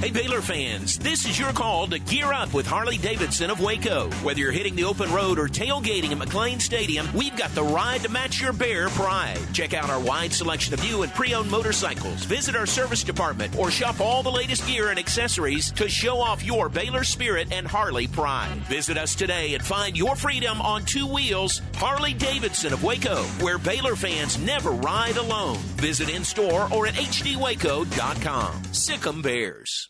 Hey, Baylor fans, this is your call to gear up with Harley-Davidson of Waco. Whether you're hitting the open road or tailgating at McLean Stadium, we've got the ride to match your Bear pride. Check out our wide selection of new and pre-owned motorcycles, visit our service department, or shop all the latest gear and accessories to show off your Baylor spirit and Harley pride. Visit us today and find your freedom on two wheels. Harley-Davidson of Waco, where Baylor fans never ride alone. Visit in-store or at hdwaco.com. Sic Em Bears.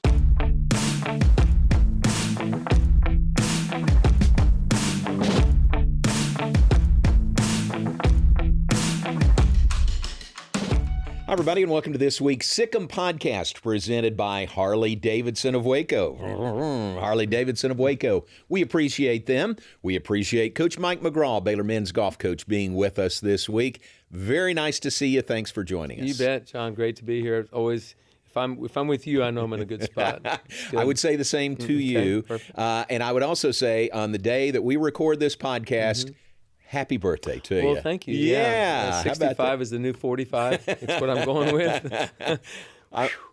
Hi, everybody, and welcome to this week's Sic Em Podcast, presented by Harley-Davidson of Waco. Harley-Davidson of Waco. We appreciate them. We appreciate Coach Mike McGraw, Baylor men's golf coach, being with us this week. Very nice to see you. Thanks for joining us. You bet, John. Great to be here. Always, if I'm with you, I know I'm in a good spot. I would say the same to you. And I would also say, on the day that we record this podcast, happy birthday to you. Well, thank you. Yeah. 65 is the new 45. That's what I'm going with.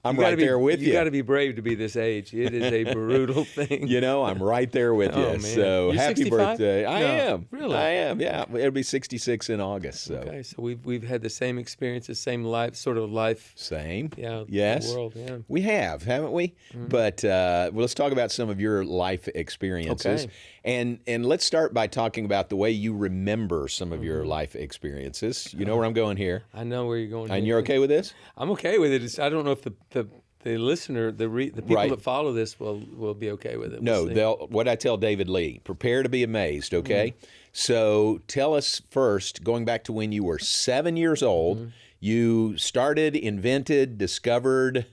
I'm right there with you. You got to be brave to be this age. It is a brutal thing. You know, I'm right there with you. Oh, man. So You're happy 65? birthday. I No, am. really? I am, yeah. It'll be 66 in August. So. Okay, so we've had the same experiences, same life, sort of life. Same. Yeah. Yes. The world, yeah. We have, haven't we? Mm-hmm. But well, let's talk about some of your life experiences. Okay. And let's start by talking about the way you remember some of your life experiences. You know where I'm going here. I know where you're going. And you're okay with this? I'm okay with it. I don't know if the listener, the people Right. that follow this will be okay with it. No, We'll see. what I tell David Lee, prepare to be amazed, okay? So tell us first, going back to when you were 7 years old, you started, invented, discovered.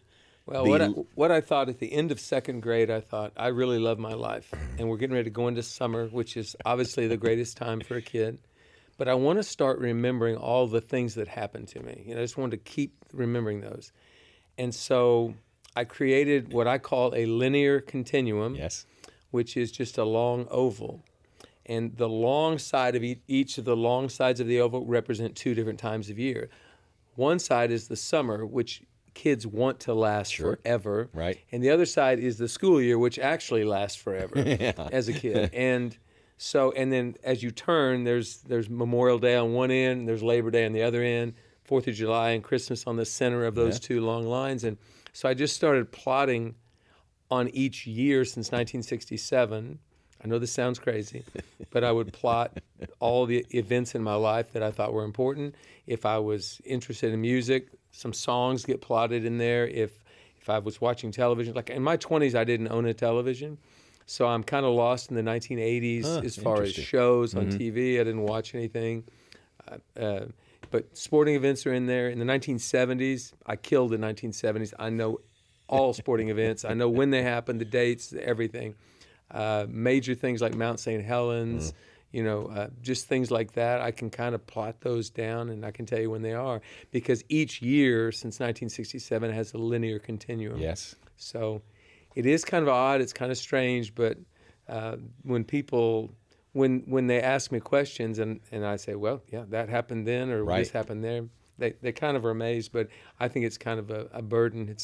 Well, what I thought at the end of second grade, I thought, I really love my life. And we're getting ready to go into summer, which is obviously the greatest time for a kid. But I want to start remembering all the things that happened to me. You know, I just wanted to keep remembering those. And so I created what I call a linear continuum, Yes. which is just a long oval. And the long side of each of the long sides of the oval represent two different times of year. One side is the summer, which kids want to last forever. Right. And the other side is the school year, which actually lasts forever as a kid. And then as you turn, there's Memorial Day on one end, and there's Labor Day on the other end, 4th of July and Christmas on the center of those two long lines. And so I just started plotting on each year since 1967. I know this sounds crazy, but I would plot all the events in my life that I thought were important. If I was interested in music, some songs get plotted in there. If I was watching television, like in my 20s, I didn't own a television. So I'm kind of lost in the 1980s as far as shows on TV. I didn't watch anything. But sporting events are in there. In the 1970s, I killed the 1970s. I know all sporting events. I know when they happened, the dates, everything. Major things like Mount St. Helens, just things like that. I can kind of plot those down, and I can tell you when they are. Because each year since 1967 has a linear continuum. Yes. So it is kind of odd. It's kind of strange. But when people... When they ask me questions and I say, well, yeah, that happened then or this happened there, they kind of are amazed, but I think it's kind of a burden.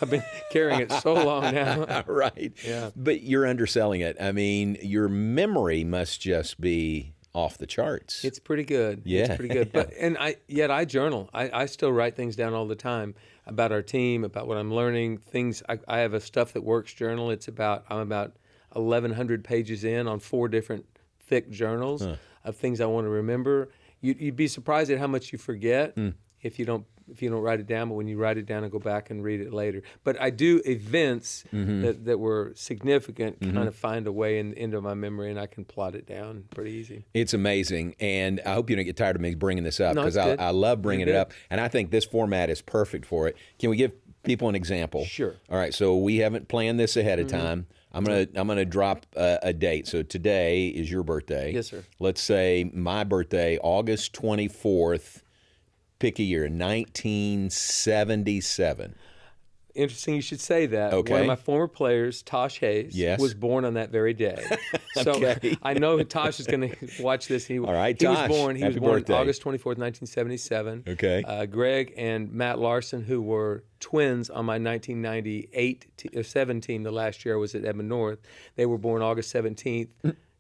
I've been carrying it so long now. Right. Yeah. But you're underselling it. I mean, your memory must just be off the charts. It's pretty good. Yeah. It's pretty good. But yet I journal. I still write things down all the time about our team, about what I'm learning, things. I have a Stuff That Works journal. I'm about 1,100 pages in on 4 different thick journals of things I want to remember. You'd be surprised at how much you forget if you don't write it down. But when you write it down and go back and read it later. But I do events that were significant kind of find a way into my memory, and I can plot it down pretty easy. It's amazing, and I hope you don't get tired of me bringing this up because No, I love bringing it up, and I think this format is perfect for it. Can we give people an example? Sure. All right, so we haven't planned this ahead of time. I'm gonna drop a date. So today is your birthday. Yes, sir. Let's say my birthday, August 24th. Pick a year, 1977. interesting you should say that. Okay. One of my former players, Tosh Hayes, Yes. was born on that very day. So Okay. I know Tosh is going to watch this. All right, he was Tosh, born. He was happy born birthday. August 24th, 1977. Okay. Greg and Matt Larson, who were twins on my 1998-7 team, the last year I was at Edmond North, they were born August 17th,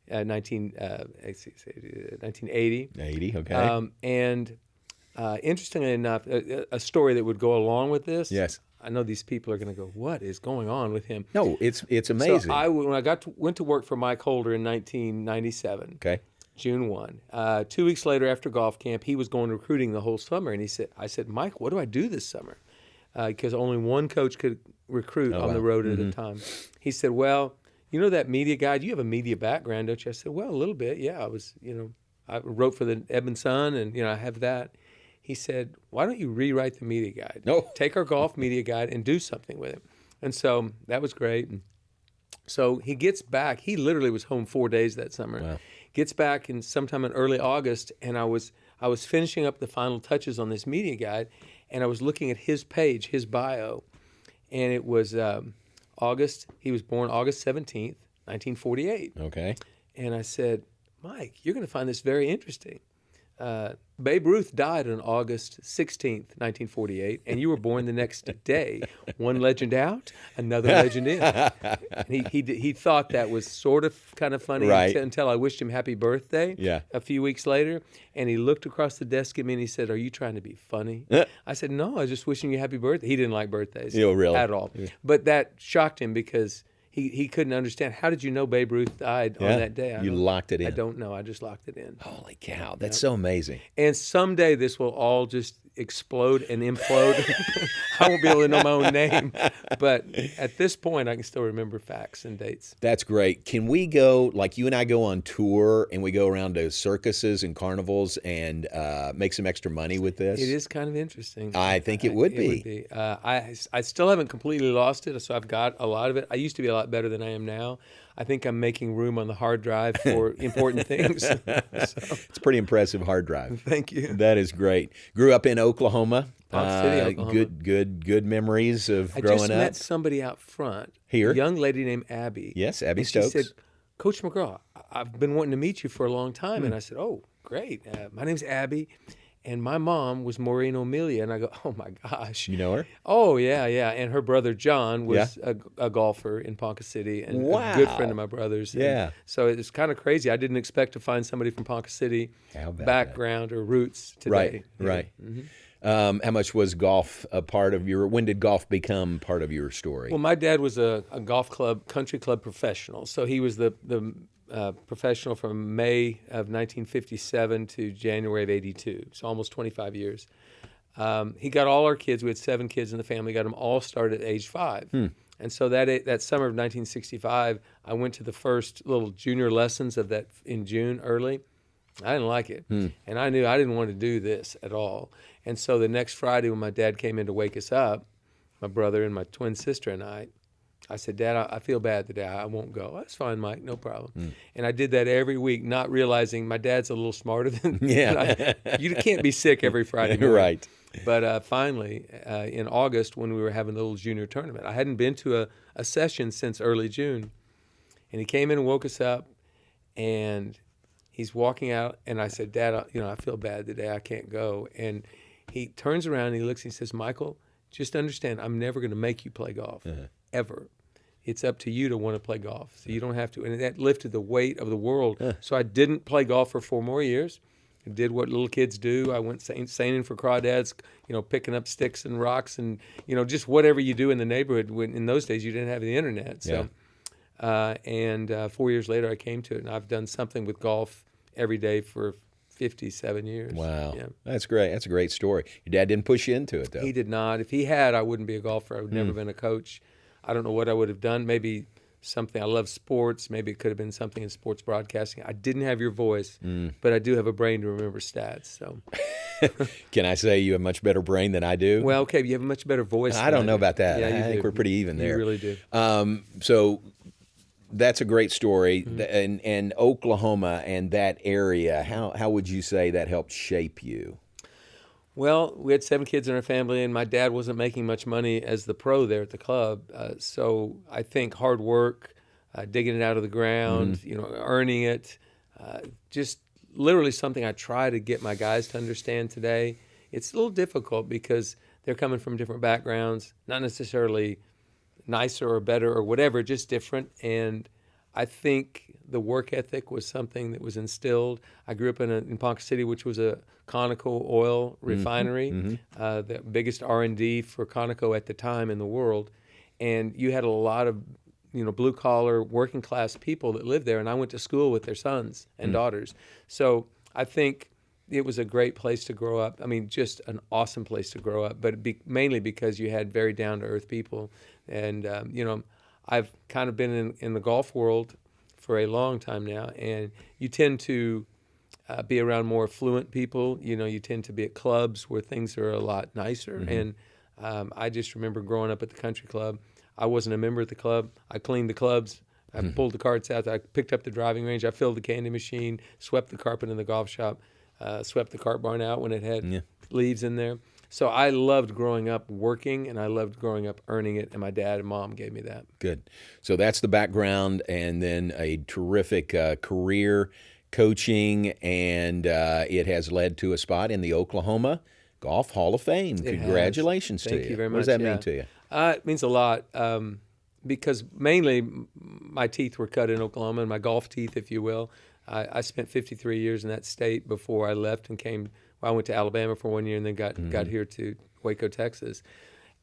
1980. 80, okay. And interestingly enough, a story that would go along with this. Yes. I know these people are going to go, what is going on with him? No, it's amazing. So when I went to work for Mike Holder in 1997, Okay. June 1, 2 weeks later after golf camp, he was going recruiting the whole summer. And I said, Mike, what do I do this summer? Because only one coach could recruit on the road at a time. He said, well, you know that media guide? You have a media background, don't you? I said, well, a little bit. Yeah, I wrote for the Edmond Sun, and I have that. He said, why don't you rewrite the media guide? No. Take our golf media guide and do something with it. And so that was great. And so he gets back. He literally was home 4 days that summer. Wow. Gets back sometime in early August, and I was finishing up the final touches on this media guide, and I was looking at his page, his bio, and it was August. He was born August 17th, 1948. Okay. And I said, Mike, you're going to find this very interesting. Babe Ruth died on August 16th, 1948, and you were born the next day. One legend out, another legend in. And he thought that was sort of kind of funny Right. until I wished him happy birthday Yeah. a few weeks later. And he looked across the desk at me and he said, are you trying to be funny? I said, no, I was just wishing you happy birthday. He didn't like birthdays really? at all. Yeah. But that shocked him because he couldn't understand. How did you know Babe Ruth died on that day? You locked it in. I don't know. I just locked it in. Holy cow, that's so amazing. And someday this will all just explode and implode. I won't be able to know my own name. But at this point, I can still remember facts and dates. That's great. Can we go, like you and I go on tour and we go around to circuses and carnivals and make some extra money with this? It is kind of interesting. I think it would be. It would be. I still haven't completely lost it, so I've got a lot of it. I used to be a lot better than I am now. I think I'm making room on the hard drive for important things. It's a pretty impressive hard drive. Thank you. That is great. Grew up in Oklahoma. Ponce City, Oklahoma. Good memories of I growing just up. met somebody out front. Here? A young lady named Abby. Yes, Abby and Stokes. She said, Coach McGraw, I've been wanting to meet you for a long time. And I said, oh, great. My name's Abby. And my mom was Maureen O'Melia. And I go, oh, my gosh. You know her? Oh, yeah. And her brother, John, was a golfer in Ponca City and a good friend of my brother's. Yeah. And so it's kind of crazy. I didn't expect to find somebody from Ponca City background or roots today. Right. How much was golf a part of when did golf become part of your story? Well, my dad was a golf club, country club professional. So he was the professional from May of 1957 to January of 82, so almost 25 years. He got all our kids. We had 7 kids in the family. Got them all started at age 5. And so that summer of 1965, I went to the first little junior lessons of that in June early. I didn't like it. And I knew I didn't want to do this at all. And so the next Friday when my dad came in to wake us up, my brother and my twin sister and I said, Dad, I feel bad today. I won't go. That's fine, Mike. No problem. And I did that every week, not realizing my dad's a little smarter than you can't be sick every Friday morning. Right. But finally, in August, when we were having the little junior tournament, I hadn't been to a session since early June. And he came in and woke us up, and he's walking out, and I said, Dad, I feel bad today. I can't go. And he turns around and he looks and he says, Michael, just understand, I'm never going to make you play golf, ever. It's up to you to want to play golf, so you don't have to. And that lifted the weight of the world. So I didn't play golf for 4 more years. I did what little kids do. I went seining for crawdads, picking up sticks and rocks and, just whatever you do in the neighborhood. When in those days, you didn't have the internet. So, 4 years later, I came to it, and I've done something with golf every day for 57 years. Wow. Yeah. That's great. That's a great story. Your dad didn't push you into it, though. He did not. If he had, I wouldn't be a golfer. I would never been a coach. I don't know what I would have done. Maybe something. I love sports. Maybe it could have been something in sports broadcasting. I didn't have your voice, but I do have a brain to remember stats. So, Can I say you have a much better brain than I do? well, okay, you have a much better voice. I don't know about that. Yeah, you I think do. we're pretty even there. You really do. So that's a great story. And Oklahoma and that area, how would you say that helped shape you? Well, we had 7 kids in our family, and my dad wasn't making much money as the pro there at the club. So I think hard work, digging it out of the ground, earning it, just literally something I try to get my guys to understand today. It's a little difficult because they're coming from different backgrounds, not necessarily nicer or better or whatever, just different. And I think the work ethic was something that was instilled. I grew up in Ponca City, which was a Conoco oil refinery, the biggest R&D for Conoco at the time in the world. And you had a lot of blue collar, working class people that lived there, and I went to school with their sons and daughters. So I think it was a great place to grow up. I mean, just an awesome place to grow up, but mainly because you had very down to earth people. And I've kind of been in the golf world for a long time now, and you tend to be around more affluent people. You tend to be at clubs where things are a lot nicer. And I just remember growing up at the country club. I wasn't a member of the club. I cleaned the clubs. I pulled the carts out. I picked up the driving range. I filled the candy machine, swept the carpet in the golf shop, swept the cart barn out when it had leaves in there. So I loved growing up working, and I loved growing up earning it, and my dad and mom gave me that. Good. So that's the background, and then a terrific career coaching, and it has led to a spot in the Oklahoma Golf Hall of Fame. Congratulations to you. Thank you very much. What does that mean to you? It means a lot because mainly my teeth were cut in Oklahoma, and my golf teeth, if you will. I spent 53 years in that state before I left and came. I went to Alabama for 1 year and then got here to Waco, Texas.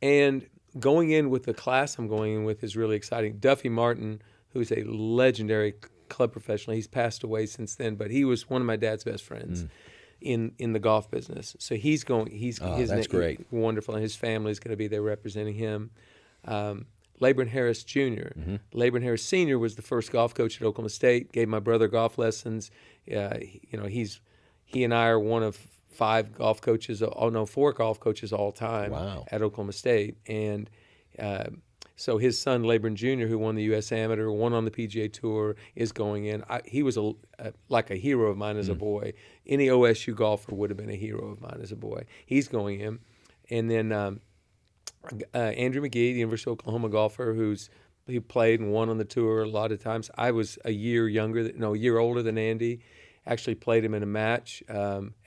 And going in with the class I'm going in with is really exciting. Duffy Martin, who's a legendary club professional, he's passed away since then, but he was one of my dad's best friends in the golf business. So he's going. That's great. Wonderful, and his family's going to be there representing him. Laban Harris Jr. Laban Harris Sr. was the first golf coach at Oklahoma State. Gave my brother golf lessons. He and I are one of 4 golf coaches all time at Oklahoma State. And so his son, Laban Jr., who won the U.S. Amateur, won on the PGA Tour, is going in. He was like a hero of mine as a boy. Any OSU golfer would have been a hero of mine as a boy. He's going in. And then Andrew McGee, the University of Oklahoma golfer, he played and won on the tour a lot of times. I was a year older than Andy. Actually played him in a match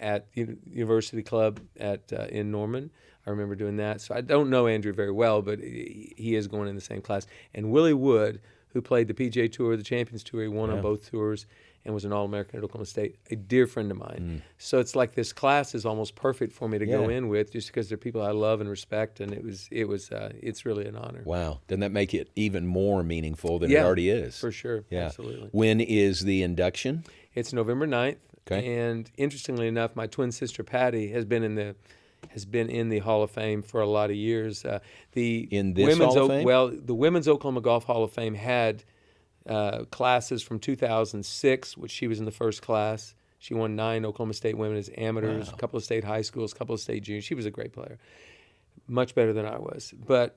at University Club in Norman. I remember doing that. So I don't know Andrew very well, but he is going in the same class. And Willie Wood, who played the PGA Tour, the Champions Tour, he won on both tours and was an All-American at Oklahoma State, a dear friend of mine. So it's like this class is almost perfect for me to go in with just because they're people I love and respect, and it's really an honor. Wow. Doesn't that make it even more meaningful than it already is? For sure. Yeah. Absolutely. When is the induction? It's November 9th. Okay. And interestingly enough, my twin sister Patty has been in the Hall of Fame for a lot of years. Hall of Fame? Well, the Women's Oklahoma Golf Hall of Fame had classes from 2006, which she was in the first class. She won 9 Oklahoma State women as amateurs, a couple of state high schools, a couple of state juniors. She was a great player. Much better than I was. But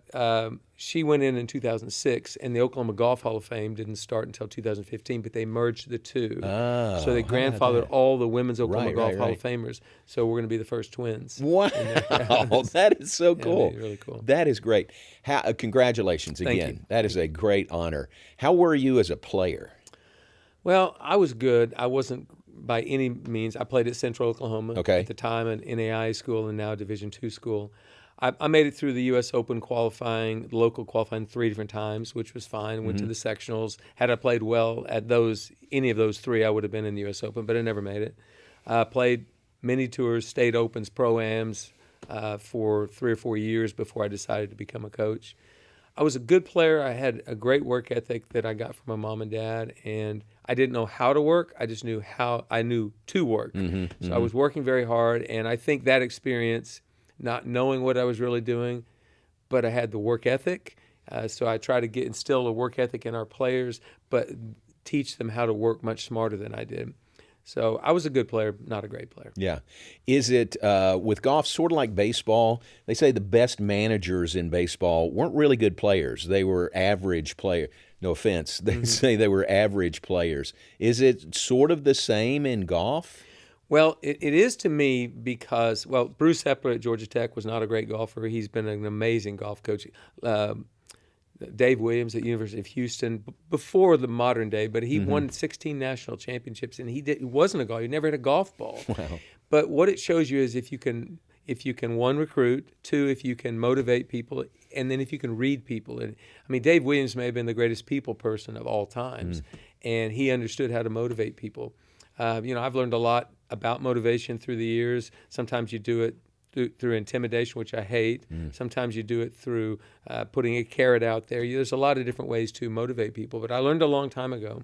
she went in 2006, and the Oklahoma Golf Hall of Fame didn't start until 2015, but they merged the two. So they grandfathered all the women's Oklahoma Golf Hall of Famers. So we're going to be the first twins. Wow. That is so cool. Yeah, really cool. That is great. Congratulations again. Thank you. That is a great honor. How were you as a player? Well, I was good. I wasn't by any means. I played at Central Oklahoma at the time, an NAIA school and now Division II school. I made it through the U.S. Open qualifying, local qualifying 3 different times, which was fine. Went to the sectionals. Had I played well at any of those 3, I would have been in the U.S. Open, but I never made it. Played mini tours, state opens, pro-ams for 3 or 4 years before I decided to become a coach. I was a good player. I had a great work ethic that I got from my mom and dad, and I didn't know how to work. I just knew to work. So I was working very hard, and I think that experience, not knowing what I was really doing, but I had the work ethic. So I try to instill a work ethic in our players, but teach them how to work much smarter than I did. So I was a good player, not a great player. Yeah. Is it, with golf, sort of like baseball? They say the best managers in baseball weren't really good players. They were average players. No offense. They say they were average players. Is it sort of the same in golf? Well, it is to me because, Bruce Hepler at Georgia Tech was not a great golfer. He's been an amazing golf coach. Dave Williams at University of Houston, before the modern day, but he won 16 national championships, and he wasn't a golfer. He never had a golf ball. Wow. But what it shows you is if you can, one, recruit, two, if you can motivate people, and then if you can read people. And I mean, Dave Williams may have been the greatest people person of all times, and he understood how to motivate people. I've learned a lot about motivation through the years. Sometimes you do it through intimidation, which I hate. Sometimes you do it through putting a carrot out there. There's a lot of different ways to motivate people. But I learned a long time ago,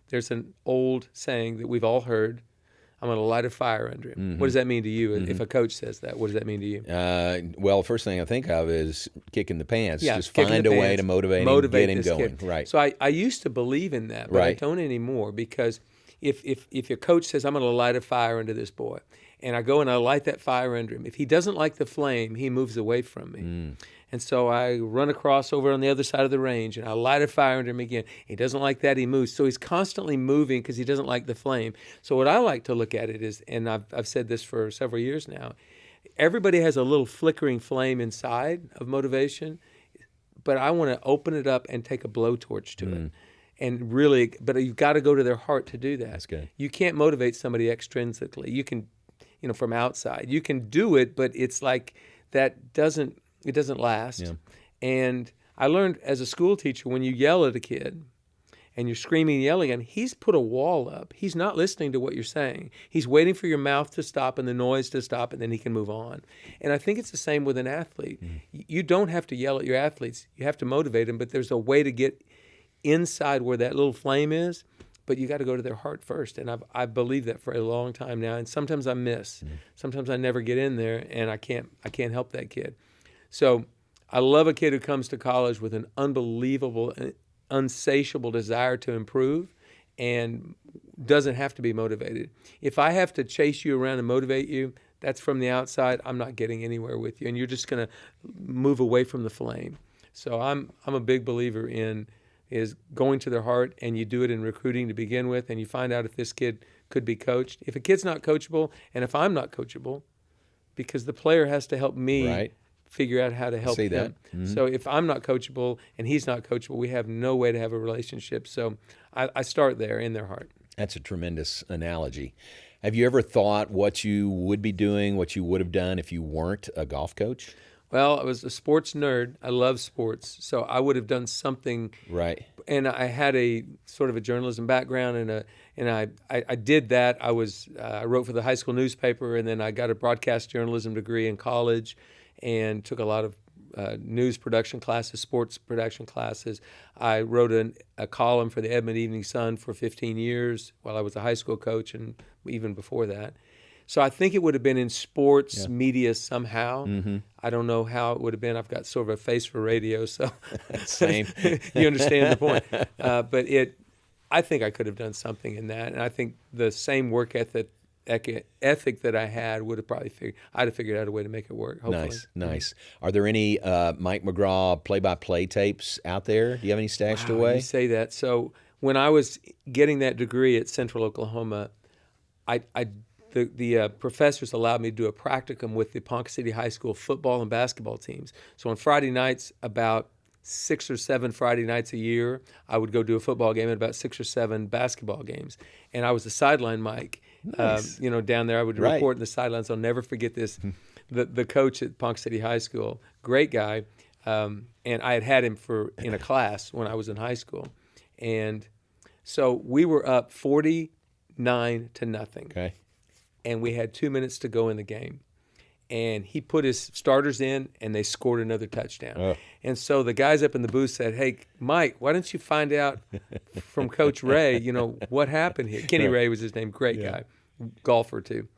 there's an old saying that we've all heard, I'm going to light a fire under him. What does that mean to you? If a coach says that, what does that mean to you? Well, first thing I think of is kicking the pants. Yeah, just find a way to motivate him, get him going. Kid. Right. So I used to believe in that, but I don't anymore, because if your coach says, I'm going to light a fire under this boy, and I go and I light that fire under him, if he doesn't like the flame, he moves away from me. And so I run across over on the other side of the range, and I light a fire under him again. He doesn't like that, he moves. So he's constantly moving because he doesn't like the flame. So what I like to look at it is, and I've said this for several years now, everybody has a little flickering flame inside of motivation, but I want to open it up and take a blowtorch to it. And really, but you've got to go to their heart to do that. That's good. You can't motivate somebody extrinsically. You can, from outside. You can do it, but it's like it doesn't last. Yeah. And I learned as a school teacher, when you yell at a kid and you're screaming and yelling at him, he's put a wall up. He's not listening to what you're saying. He's waiting for your mouth to stop and the noise to stop, and then he can move on. And I think it's the same with an athlete. You don't have to yell at your athletes. You have to motivate them, but there's a way to get inside where that little flame is, but you got to go to their heart first. And I've believed that for a long time now. And sometimes I miss. Sometimes I never get in there, and I can't help that kid. So I love a kid who comes to college with an unbelievable, unsatiable desire to improve and doesn't have to be motivated. If I have to chase you around and motivate you, that's from the outside. I'm not getting anywhere with you, and you're just going to move away from the flame. So I'm a big believer in is going to their heart, and you do it in recruiting to begin with, and you find out if this kid could be coached. If a kid's not coachable, and if I'm not coachable, because the player has to help me figure out how to help him. So if I'm not coachable and he's not coachable, we have no way to have a relationship. So I start there, in their heart. That's a tremendous analogy. Have you ever thought what you would be doing, what you would have done if you weren't a golf coach? Well, I was a sports nerd. I love sports, so I would have done something. Right. And I had a sort of a journalism background, and I did that. I wrote for the high school newspaper, and then I got a broadcast journalism degree in college, and took a lot of news production classes, sports production classes. I wrote a column for the Edmond Evening Sun for 15 years while I was a high school coach, and even before that. So I think it would have been in sports media somehow. I don't know how it would have been. I've got sort of a face for radio, so same. You understand the point. But I think I could have done something in that, and I think the same work ethic that I had would have probably I'd have figured out a way to make it work. Hopefully. Nice. Are there any Mike McGraw play-by-play tapes out there? Do you have any stashed away? You say that. So when I was getting that degree at Central Oklahoma, the professors allowed me to do a practicum with the Ponca City High School football and basketball teams. So on Friday nights, about 6 or 7 Friday nights a year, I would go do a football game and about 6 or 7 basketball games. And I was the sideline mic. Nice. Down there, I would report in the sidelines. I'll never forget this. The coach at Ponca City High School, great guy, and I had him in a class when I was in high school. And so we were up 49-0. Okay. And we had 2 minutes to go in the game. And he put his starters in, and they scored another touchdown. Oh. And so the guys up in the booth said, "Hey, Mike, why don't you find out from Coach Ray, what happened here?" Kenny Ray was his name, great guy, golfer too.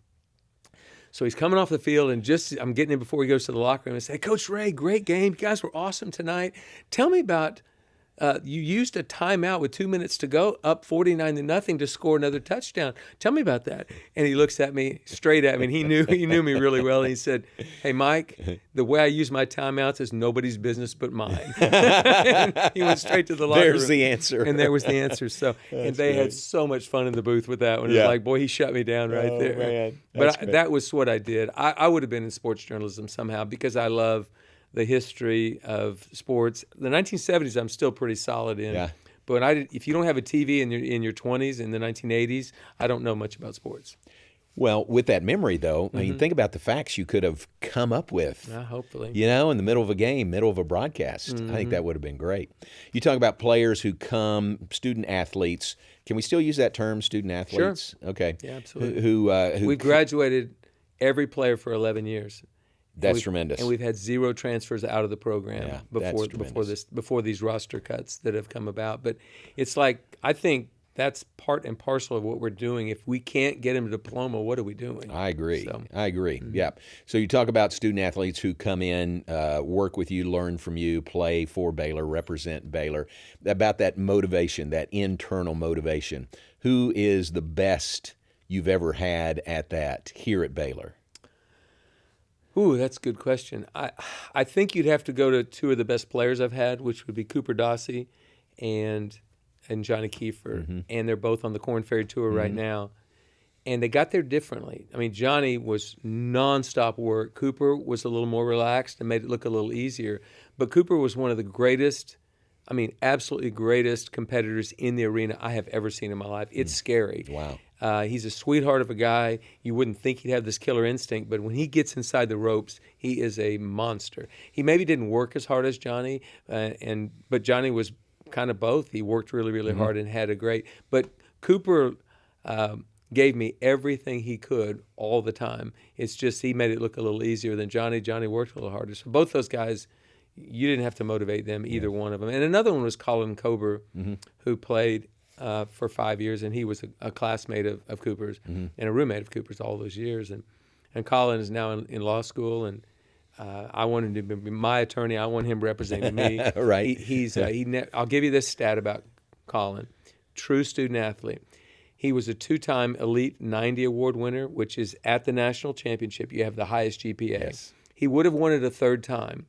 So he's coming off the field, and I'm getting him before he goes to the locker room and say, "Coach Ray, great game. You guys were awesome tonight. Tell me about you used a timeout with 2 minutes to go, up 49-0 to score another touchdown. Tell me about that." And he looks at me, straight at me, and he knew me really well. And he said, "Hey, Mike, the way I use my timeouts is nobody's business but mine." And he went straight to the locker room. There's the answer. And there was the answer. So, and they had so much fun in the booth with that one. It was like, boy, he shut me down right there. Man. But that was what I did. I would have been in sports journalism somehow because I love the history of sports. The 1970s, I'm still pretty solid in. Yeah. But if you don't have a TV in your 20s in the 1980s, I don't know much about sports. Well, with that memory, though, I mean, think about the facts you could have come up with. Hopefully. In the middle of a game, middle of a broadcast. I think that would have been great. You talk about players who come, student athletes. Can we still use that term, student athletes? Sure. Okay. Yeah, absolutely. Who we graduated every player for 11 years. That's tremendous. And we've had 0 transfers out of the program before these roster cuts that have come about. But it's like, I think that's part and parcel of what we're doing. If we can't get him a diploma, what are we doing? I agree. Yeah. So you talk about student athletes who come in, work with you, learn from you, play for Baylor, represent Baylor. About that motivation, that internal motivation. Who is the best you've ever had at that here at Baylor? Ooh, that's a good question. I think you'd have to go to 2 of the best players I've had, which would be Cooper Dossie and Johnny Kiefer. And they're both on the Korn Ferry Tour right now. And they got there differently. I mean, Johnny was nonstop work. Cooper was a little more relaxed and made it look a little easier. But Cooper was one of the greatest, absolutely greatest competitors in the arena I have ever seen in my life. It's scary. Wow. He's a sweetheart of a guy. You wouldn't think he'd have this killer instinct, but when he gets inside the ropes, he is a monster. He maybe didn't work as hard as Johnny, but Johnny was kind of both. He worked really, really hard and had a great. But Cooper gave me everything he could all the time. It's just he made it look a little easier than Johnny. Johnny worked a little harder. So both those guys, you didn't have to motivate them, either one of them. And another one was Colin Kober, who played for 5 years, and he was a classmate of Cooper's and a roommate of Cooper's all those years. And Colin is now in law school, and I want him to be my attorney. I want him representing me. Right. I'll give you this stat about Colin. True student athlete. He was a 2-time Elite 90 award winner, which is at the national championship. You have the highest GPA. Yes. He would have won it a 3rd time,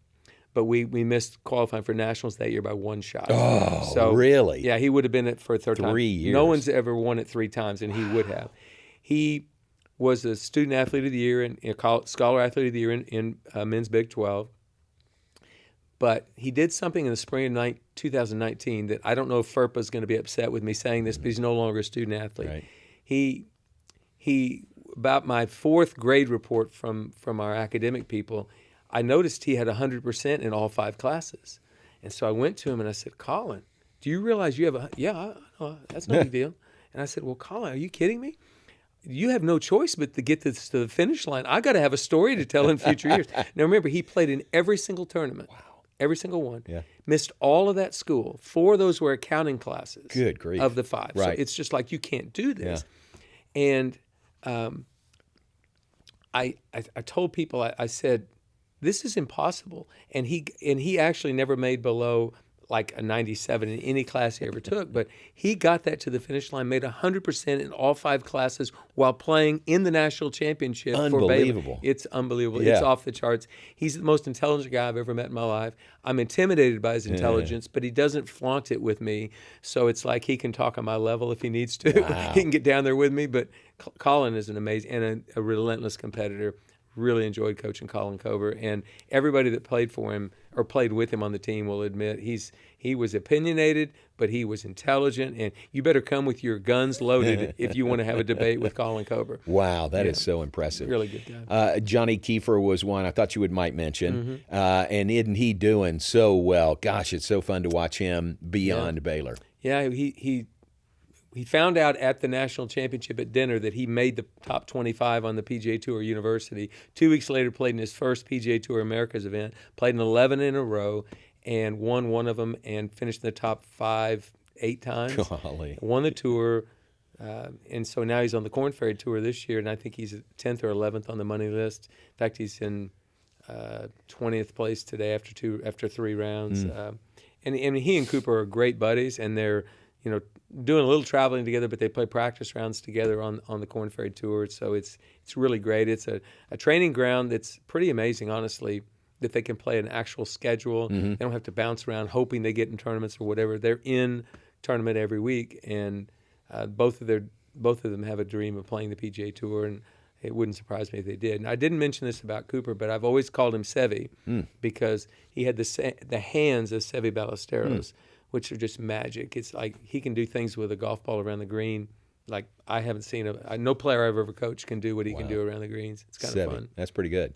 but we missed qualifying for nationals that year by 1 shot. Oh, so, really? Yeah, he would have been it for a 3rd time. 3 years. No one's ever won it 3 times, and he would have. He was a student athlete of the year and scholar athlete of the year in men's Big 12. But he did something in the spring of 2019 that I don't know if FERPA is going to be upset with me saying this, but he's no longer a student athlete. Right. He about my 4th grade report from our academic people, I noticed he had 100% in all 5 classes. And so I went to him and I said, "Colin, do you realize you have I know, that's no big deal." And I said, "Well, Colin, are you kidding me? You have no choice but to get this to the finish line. I got to have a story to tell in future years." Now, remember, he played in every single tournament. Wow. Every single one. Yeah. Missed all of that school. 4 of those were accounting classes. Good grief. Of the 5. Right. So it's just like, you can't do this. Yeah. And I told people, I said, this is impossible. And he actually never made below like a 97 in any class he ever took, but he got that to the finish line, made 100% in all 5 classes while playing in the national championship for Baylor. It's unbelievable. Yeah. It's off the charts. He's the most intelligent guy I've ever met in my life. I'm intimidated by his intelligence, but he doesn't flaunt it with me. So it's like he can talk on my level if he needs to. Wow. He can get down there with me, but Colin is an amazing and a relentless competitor. Really enjoyed coaching Colin Kober, and everybody that played for him or played with him on the team will admit he was opinionated, but he was intelligent, and you better come with your guns loaded if you want to have a debate with Colin Kober. Wow, that is so impressive. Really good guy. Johnny Kiefer was one I thought you might mention, and isn't he doing so well? Gosh, it's so fun to watch him beyond Baylor. Yeah, he found out at the national championship at dinner that he made the top 25 on the PGA Tour University. 2 weeks later, played in his first PGA Tour Americas event, played in 11 in a row, and won one of them and finished in the top 5 8 times. Golly. Won the tour, and so now he's on the Korn Ferry Tour this year, and I think he's 10th or 11th on the money list. In fact, he's in 20th place today after 3 rounds. And he and Cooper are great buddies, and they're doing a little traveling together, but they play practice rounds together on the Korn Ferry Tour. So it's really great. It's a training ground that's pretty amazing, honestly, that they can play an actual schedule. They don't have to bounce around hoping they get in tournaments or whatever. They're in tournament every week, and both of them have a dream of playing the PGA Tour, and it wouldn't surprise me if they did. And I didn't mention this about Cooper, but I've always called him Seve because he had the hands of Seve Ballesteros, which are just magic. It's like he can do things with a golf ball around the green like I haven't seen no player I've ever coached can do what he can do around the greens. It's kind of fun. That's pretty good.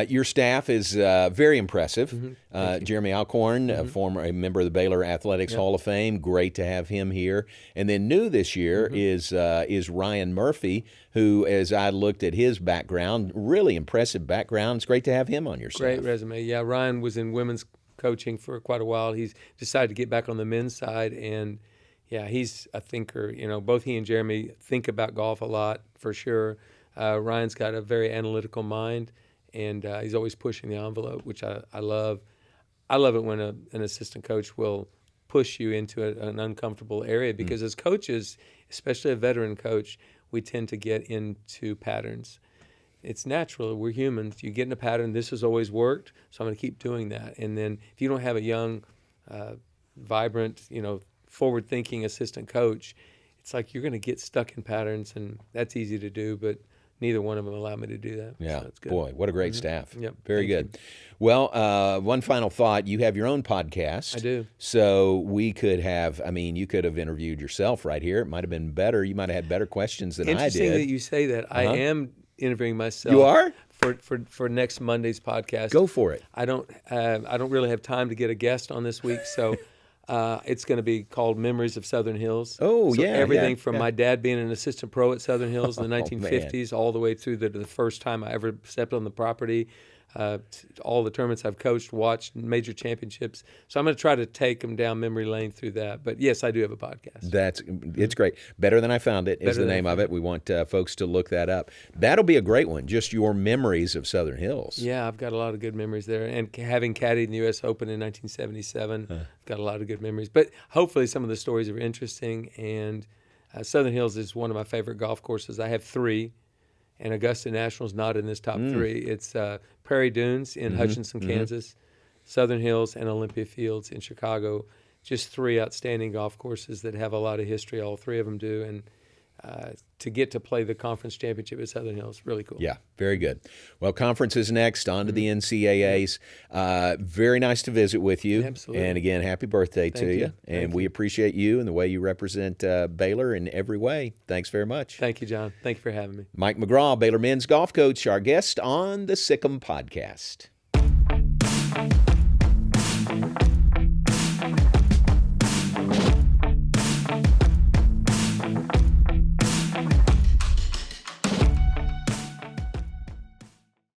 Your staff is very impressive. Jeremy Alcorn, a member of the Baylor Athletics Hall of Fame. Great to have him here. And then new this year is Ryan Murphy, who, as I looked at his background, really impressive background. It's great to have him on your staff. Great resume. Yeah, Ryan was in women's coaching for quite a while. He's decided to get back on the men's side, and yeah, he's a thinker. You know, both he and Jeremy think about golf a lot, for sure. Ryan's got a very analytical mind, and he's always pushing the envelope, which I love. I love it when an assistant coach will push you into an uncomfortable area, because as coaches, especially a veteran coach, we tend to get into patterns. It's natural. We're humans. You get in a pattern. This has always worked, so I'm going to keep doing that. And then if you don't have a young, vibrant, forward-thinking assistant coach, it's like you're going to get stuck in patterns, and that's easy to do, but neither one of them allow me to do that. Yeah, so it's good. Boy, what a great staff. Yep. Very good. Well, one final thought. You have your own podcast. I do. So we could have, you could have interviewed yourself right here. It might have been better. You might have had better questions than I did. Interesting that you say that. I am interviewing myself. You are? For next Monday's podcast. Go for it. I don't really have time to get a guest on this week, so it's going to be called Memories of Southern Hills. Oh, so yeah. Everything from my dad being an assistant pro at Southern Hills in the 1950s all the way through the first time I ever stepped on the property, all the tournaments I've coached, watched, major championships. So I'm going to try to take them down memory lane through that. But yes, I do have a podcast. It's great. Better Than I Found It is the name of it. We want folks to look that up. That'll be a great one, just your memories of Southern Hills. Yeah, I've got a lot of good memories there. And having caddied in the U.S. Open in 1977, I've got a lot of good memories. But hopefully some of the stories are interesting. And Southern Hills is one of my favorite golf courses. I have 3. And Augusta National's not in this top 3. It's Prairie Dunes in Hutchinson, Kansas, Southern Hills, and Olympia Fields in Chicago. Just 3 outstanding golf courses that have a lot of history. All 3 of them do. And to get to play the conference championship at Southern Hills, really cool. Yeah, very good. Well, conference is next. On to the NCAAs. Very nice to visit with you. Absolutely. And again, happy birthday to you. And we appreciate you and the way you represent Baylor in every way. Thanks very much. Thank you, John. Thank you for having me. Mike McGraw, Baylor men's golf coach, our guest on the Sic Em Podcast.